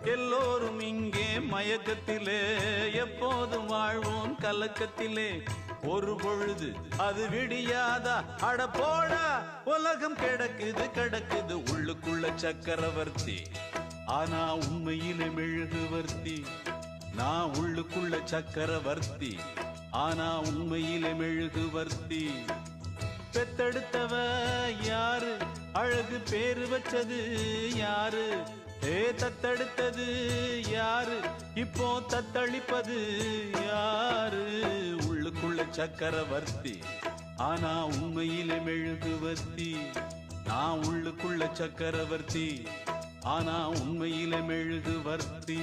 எல்லோரும் இங்கே மயக்கத்திலே, எப்போதும் வாழ்வோம் கலக்கத்திலே. ஒரு பொழுது அது விடியாதா? அட போடா, உலகம் கிடக்குது கிடக்குது உள்ளுக்குள்ள சக்கரவர்த்தி, ஆனா உண்மையிலே மெழுகுவர்த்தி. நான் உள்ளுக்குள்ள சக்கரவர்த்தி, ஆனா உண்மையிலே மெழுகுவர்த்தி. பெத்தெடுத்தவ யாரு? அழகு பேரு வச்சது யாரு? தத்தெடுத்தது யாரு? இப்போ தத்தளிப்பது யாரு? உள்ளுக்குள்ள சக்கரவர்த்தி, ஆனா உண்மையிலே மெழுகுவர்த்தி. நான் உள்ளுக்குள்ள சக்கரவர்த்தி, ஆனா உண்மையிலே மெழுகுவர்த்தி.